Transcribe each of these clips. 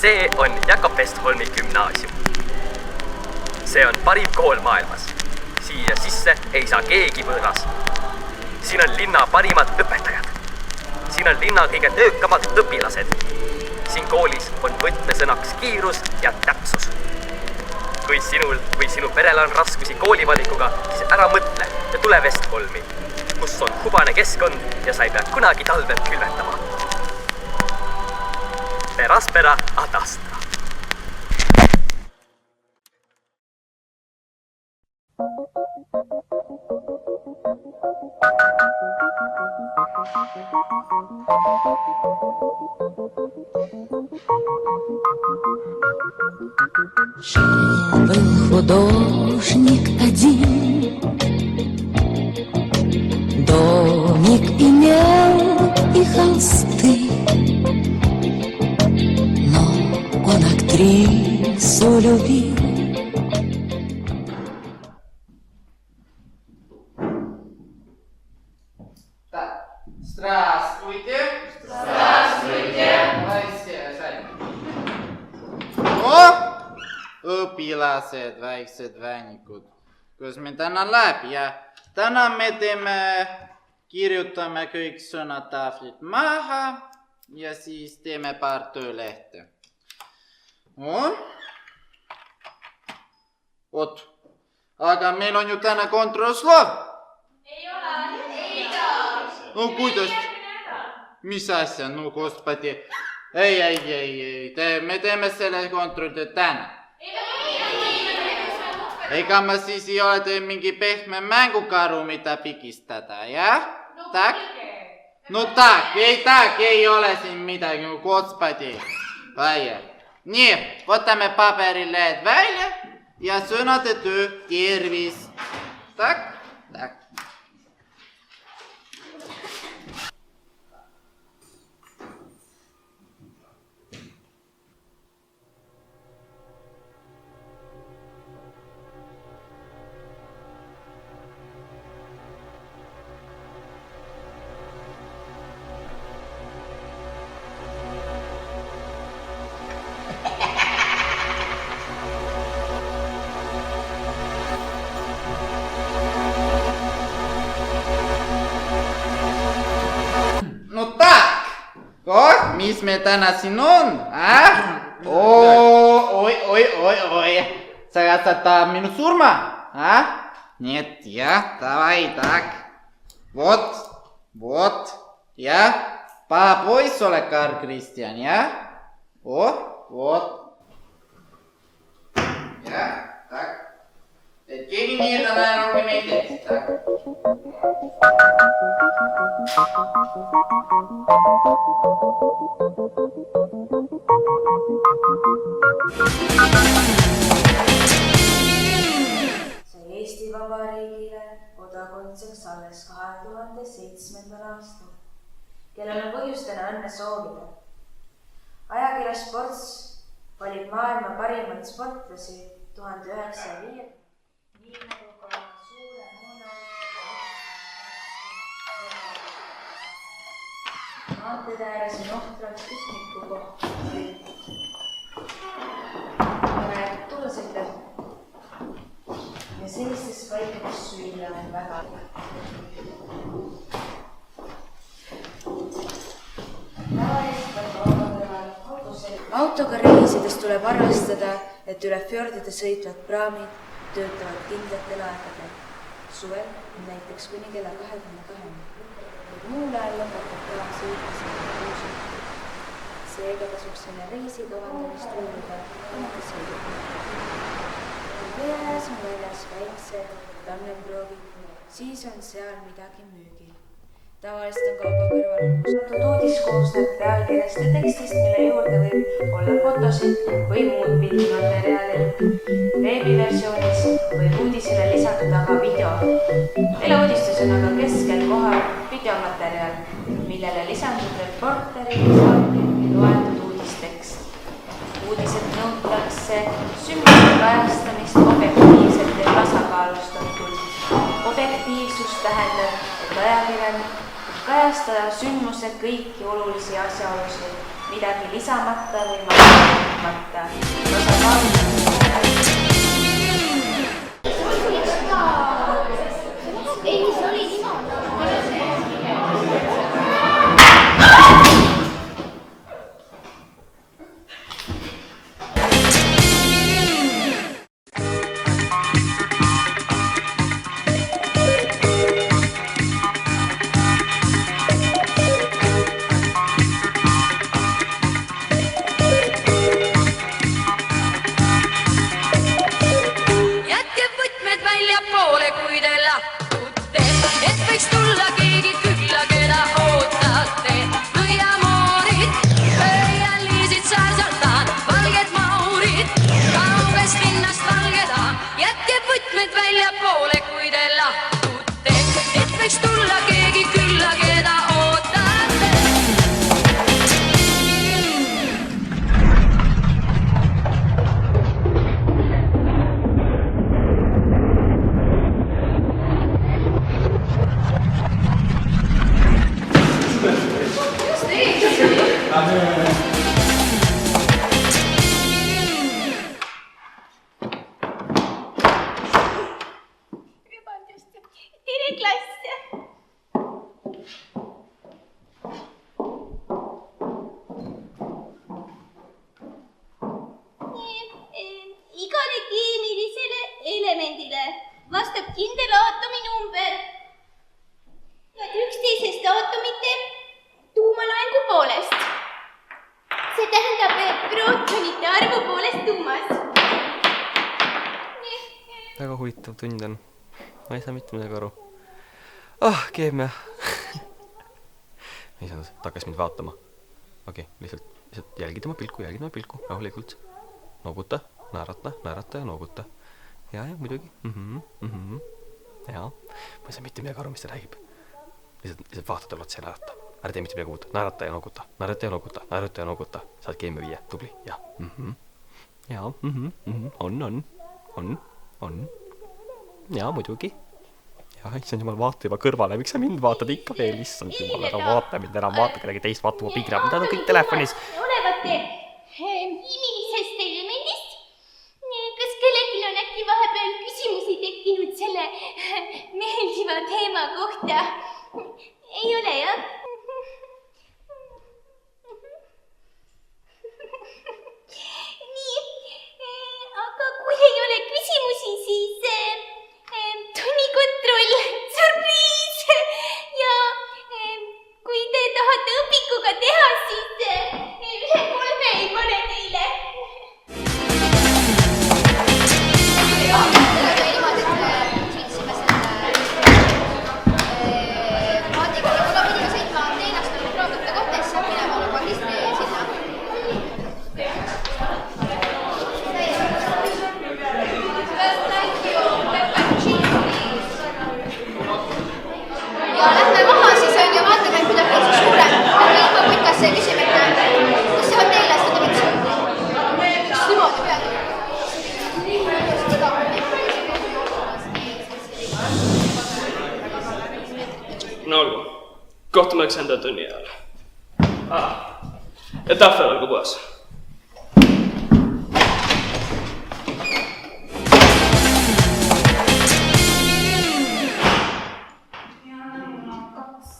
See on Jakob Westholmi gümnaasium. See on parim kool maailmas. Siia sisse ei saa keegi võõras. Siin on linna parimad õpetajad. Siin on linna kõige töökamad õpilased. Siin koolis on võtmesõnaks kiirus ja täpsus. Kui sinul või sinu perel on raskusi koolivalikuga, siis ära mõtle ja tule Westholmi, kus on hubane keskkond ja sa ei pea kunagi talvel külvetama. Per aspera ad astra. Жил-был художник один, домик имел и холсты, но он актрису любил. Здравствуйте. Здравствуйте. Õpilased, väiksed vänikud, kus me täna läheb ja täna me kirjutame kõik sõnatahvlid maha ja siis teeme paar töölehte. Oot, aga meil on ju täna kontrollslav. Ei ole. No kuidas? Mis asja? No gospodi. Ei, me teeme selle kontrolli täna. Ega ma siis ei ole teil mingi pehme mängukaru, mida pigistada, jah? Tak? No tak, ei ole siin midagi, gospodi. Nii, võtame paberilehed välja ja sõnade töö tervis. Tak? Mis me täna siin on? Oi. Sa katsad minu surma? Nii et jah, davai, tak. Vot. Jah, paha poiss ole Karl Kristjan, jah? Vot. Jah, tak. Et keegi nii täna rohkem ei teeks, tak. Sai Eesti Vabariigile kodakondseks alles 2007. aastal, kellel on põhjust täna õnne soovida. Ajakirja Sports valib maailma parimaid sportlasi 1905. Nii nagu ka suure moona maanteede ääres on ohtralt pikniku koht. Mõned tuulesõitjad ja sellistes paikades süüa on väga autoga reisides tuleb arvestada, et üle fjordide sõitvad praamid töötavad kindlatel aegadel. Suvel näiteks kuni kella 22. Muul ajal lõpetab praam sõitmisega kuusid. Seega tasuks selle reisi kavandamist uurida omade sõidukid. Kui veeääres on väljas väiksed tammeproovid, siis on seal midagi müügil. Tavaliselt on kauba kõrval uudis koosneb pealkirjast ja tekstist, mille juurde võib olla fotosid või muud pildimaterjali. Veebiversioonis võib uudisele lisanduda ka video. Teleuudistus on aga keskel kohal videomaterjal, millele lisandub reporteri loetud uudistekst. Uudised nõutakse sümboli kajastamist objektiivselt ja tasakaalustatult. Objektiivsus tähendab, et ajakirjanik kajastada sündmuse kõiki olulisi asjaolusid midagi lisamata või matta. Ei, see oli niimoodi. Igale keemilisele elemendile vastab kindel aatominumber ja 11 aatomite tuumalaengu poolest. See tähendab prootonite arvu poolest tuumas. Väga huvitav tund on. Ma ei saa mitte midagi aru. Keemia. Ei saanud, ta hakkas mind vaatama. Okei, lihtsalt jälgi tema pilku, rahulikult. Nooguta, naerata ja nooguta. Ja muidugi. Jaa. Ma ei saa mitte midagi aru, mis ta räägib. Lihtsalt vaata talle otsa ja naerata. Ära tee mitte midagi uut. Naerata ja nooguta. Saad keemia 5. Tubli. Ja. Jaa. On. Jaa, muidugi. Jah, issand jumal, vaata juba kõrvale. Miks sa mind vaatad ikka veel? Issand jumal, ära vaata mind, ära vaata kedagi teist, vaata mu pigrab. Mida on kõik telefonis? Olevate imilisest elemendist. Kas kellelgi on äkki vahepeal küsimusi tekkinud selle meeldiva teema kohta? Ei ole, jah? Nii, aga kui ei ole küsimusi, siis tunnikontroll, surpriis! Ja kui te tahate õpikuga teha, siis 1-3 ei pane teile. Ja lähme maha siis on ja vaatame, et midagi on suurem. Lähme juba puikasse ja küsime, et kus see hotell on, seda võiks niimoodi peale. No olgu, kohtume 9. tunni ajal. Ja tahvel olgu puhas.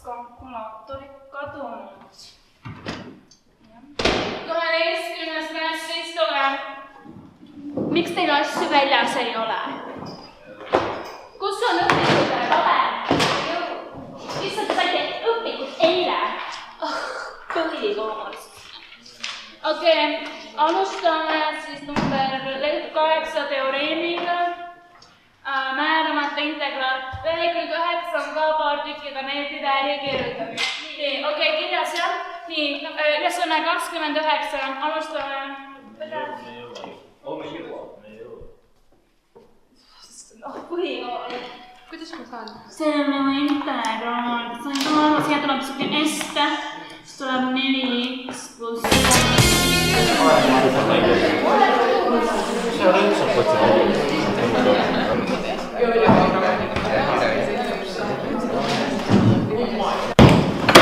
Kalkulaatorit kadunud. 12. käes istuge. Miks teil asju väljas ei ole? Kus on õpikute paber? Lihtsalt te saite õpikut eile. Põhikoolist. Okei, alustame siis number 8 teoreemiga. Määramata integraal. Lehekülg 9 on ka paar tükkiga meeldib äri kirjutada. Nii, okei, kirjas jah? Nii, ülesanne 29. Alustame. Põhikool. Kuidas ma saan? See on nagu integraal. Siia tuleb selline S-te. Siis tuleb 4x pluss 3.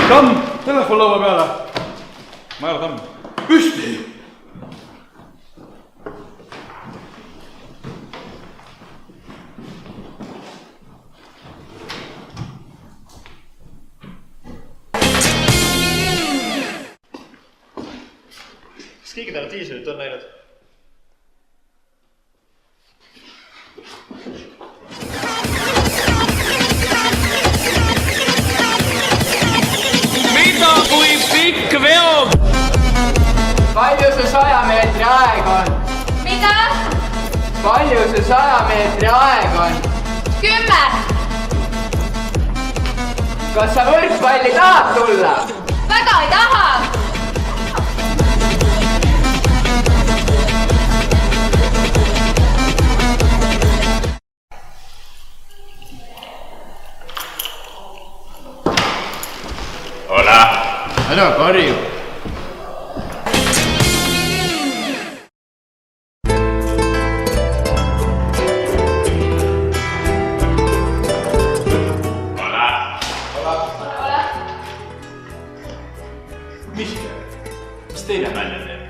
Tamm, telefon laua peale. Ma ei ole Tamm. püsti! Kas keegi täna diislit on näinud? Mida kui pikk veob? Palju see 100 meetri aeg on? Mida? Palju see 100 meetri aeg on? 10. Kas sa võrkpalli tahad tulla? Väga ei taha. Ole! Ära karju! Mis teine nalja teeb?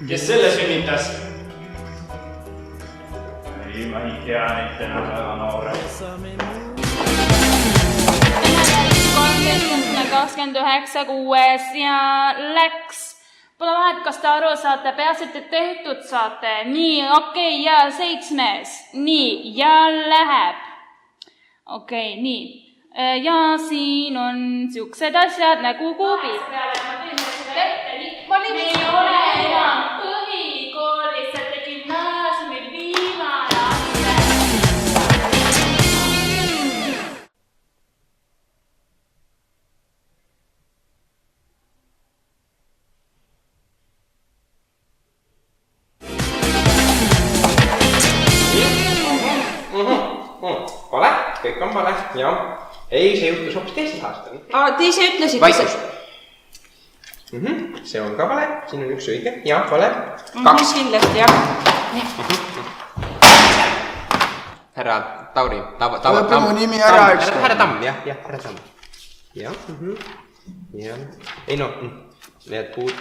Kes selle sünnitas? Ei, ma ei tea neid enam väga noore. 29, 6 ja läks. Pole vahet, kas te aru saate, peaasi, et tehtud saate. Nii, okei, ja 7. Nii, ja läheb. Okei, nii. Ja siin on siuksed asjad nagu kuubid. Me ei ole enam põhikoolis, et gümnaasiumil viimane aste. Vale, kõik on vale, jah. Ei, see juhtus hoopis teisel aastal. Te ise ütlesite. Vaikus. See on ka vale, siin on üks õige, jah, vale. 2. Kindlasti, jah. Härra Tauri, Lõpe mu nimi ära, eks. Härra Tamm, jah, härra Tamm. Jah, jah. Ei no,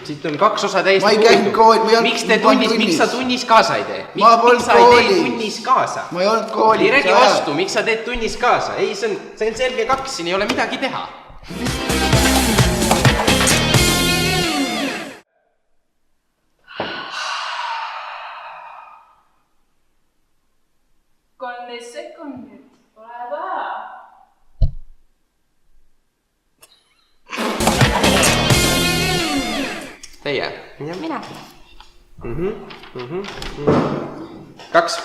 siit on 2 osa täiesti. Ma ei käinud kooli. Miks sa tunnis kaasa ei tee? Ma polnud koolis. Miks sa ei tee tunnis kaasa? Ma ei olnud koolis. Ei räägi vastu, miks sa teed tunnis kaasa? Ei, see on selge 2, siin ei ole midagi teha. Sekundit, pole vaja. Teie? Ja mina. 2.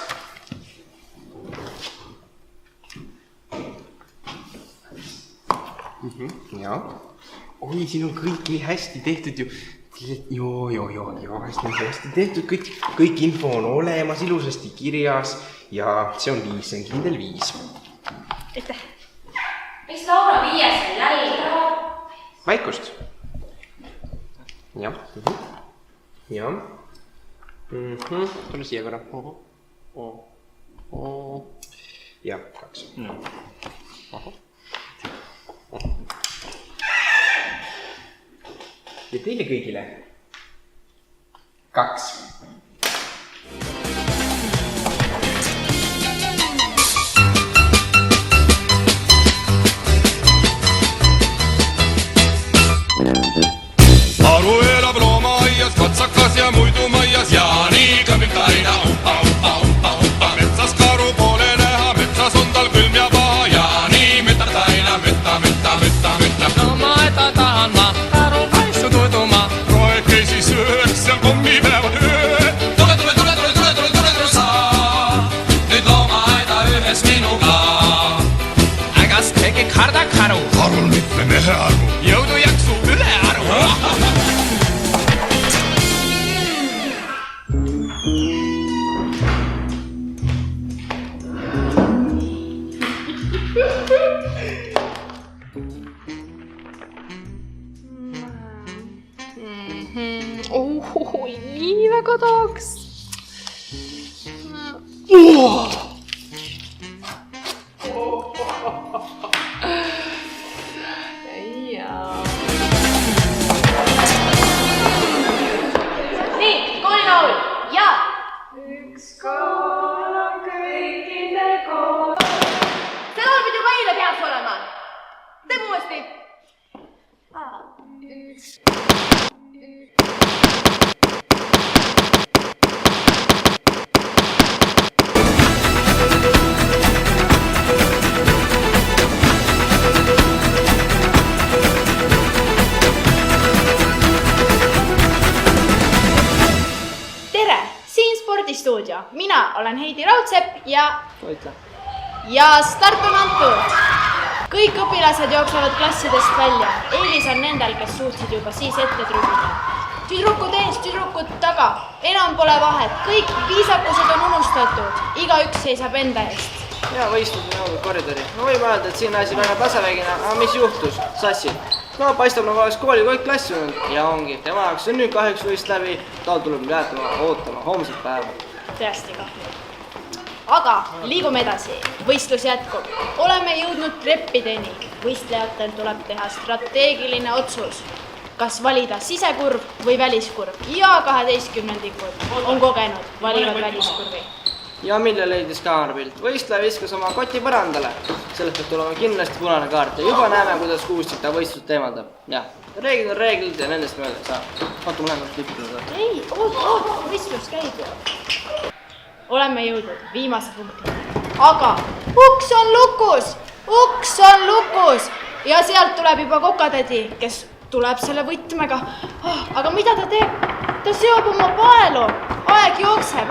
Jaa. Oi, siin on kõik nii hästi tehtud ju. Joo, hästi tehtud, kõik info on olemas, ilusasti kirjas ja see on 5, see on kindel 5. Aitäh. Miks Laura 5 jälle? Vaikust. Jah. Jah. Tule siia korra. Jah, 2. Ja teile kõigile 2. Aru elab loomaaias, katsakas ja muidu maias ja nii kõmmib ta aina umpa. Metsas karu pole näha, metsas on tal külm ja paha ja nii mütab ta aina mütta. Loomaaeda tahan ma, karu kaisu tuduma, roekesi sööks seal kommipäevad öö. Tule sa, nüüd loomaaeda ühes minuga. Ägas tegi karda karu, karul mitme mehe arvu, jõudu jaksu üle aru. Nii väga tahaks. Nii, koolinaul ja üks kool on kõikide kool. See laul pidi juba eile peas olema. Teeme uuesti. Tere, siin Spordistuudio. Mina olen Heidi Raudsepp ja start on antud. Kõik õpilased jooksevad klassidest välja. Eelis on nendel, kes suutsid juba siis ette trügida. Tüdrukud ees, tüdrukud taga. Enam pole vahet. Kõik viisakused on unustatud. Igaüks seisab enda eest. Ja võistlus on jõudnud koridori. Ma võib öelda, et siin asi väga tasavägina, aga mis juhtus? Sassid. No paistab nagu oleks kooli kõik klassi olnud. Ja ongi. Tema jaoks on nüüd kahjuks võist läbi. Tal tuleb jäätama ootama homset päeva. Tõesti kahju. Aga liigume edasi. Võistlus jätkub. Oleme jõudnud treppideni. Võistlejatel tuleb teha strateegiline otsus. Kas valida sisekurv või väliskurv. Ja 12-ndikud on kogenud, valivad väliskurvi. Ja mille leidis kaamerapilt? Võistleja viskas oma koti põrandale. Sellest peab tulema kindlasti punane kaart ja juba näeme, kuidas kuustik ta võistlust teemaldab. Jah, reeglid on reeglid ja nendest mööda ei saa. Oota, ma lähen kord liputada. Ei, oot, võistlus käib ju. Oleme jõudnud viimase punkti. Aga uks on lukus ja sealt tuleb juba kokatädi, kes tuleb selle võtmega. Aga mida ta teeb? Ta seob oma paelu. Aeg jookseb.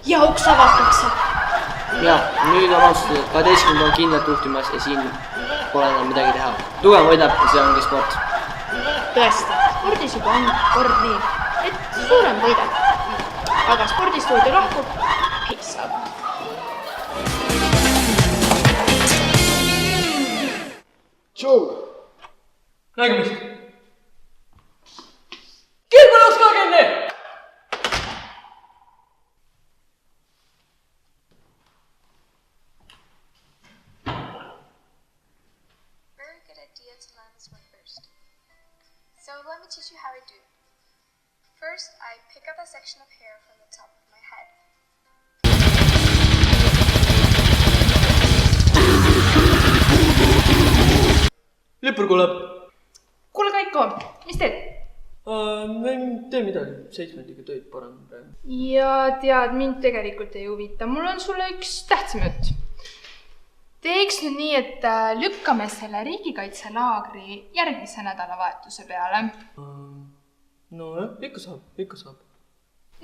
Ja uks avatakse. Jah, nüüd on otsustatud, et 12 on kindlalt juhtimas ja siin pole enam midagi teha. Tugev võidab ja see ongi sport. Tõesti, spordis juba on kord nii, et suurem võidab. Aga Spordistuudio lahkub, piisab. Tšau! Nägemist! Kilpõlus kagenne! So let me teach you how I do it. First, I pick up a section of hair from the top of my head. Lipur kuuleb. Kuule Kaiku, mis teed? Ei tee midagi, 7-ndiga töid parem praegu. Ja tead, mind tegelikult ei huvita. Mul on sulle üks tähtsam jutt. Teeks nüüd nii, et lükkame selle riigikaitselaagri järgmise nädalavahetuse peale. No jah, ikka saab.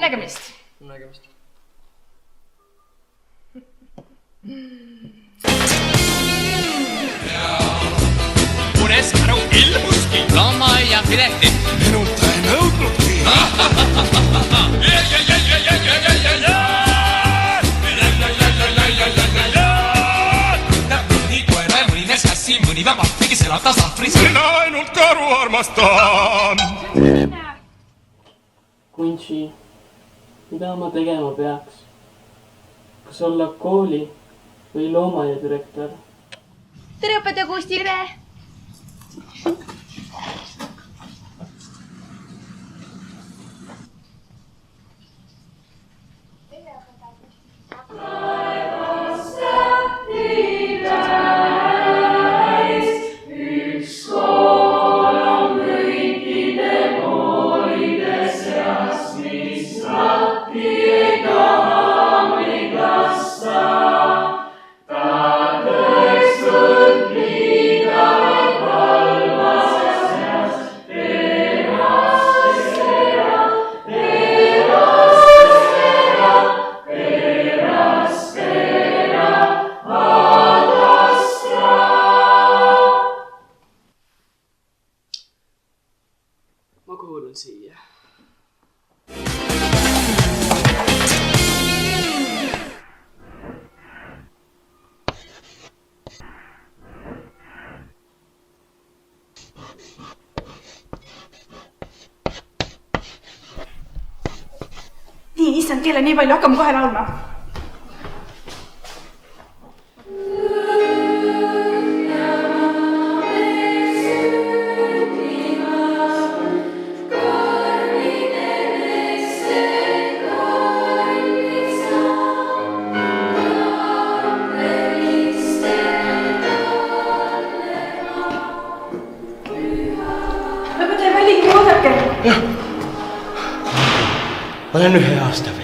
Nägemist. Nägemist. Uneskaru ilmuski lama ja pileti. Minult ei nõudnudki. Mõni vabalt tegi selle tasahvris. Mina ainult karu armastan. Kuntsi, mida ma tegema peaks? Kas olla kooli või loomaia direktor? Tere õpetaja Kusti! Tere! Ta tõestult liiga issand, keele nii palju, hakkame kohe laulma. Olen 1 aasta veel.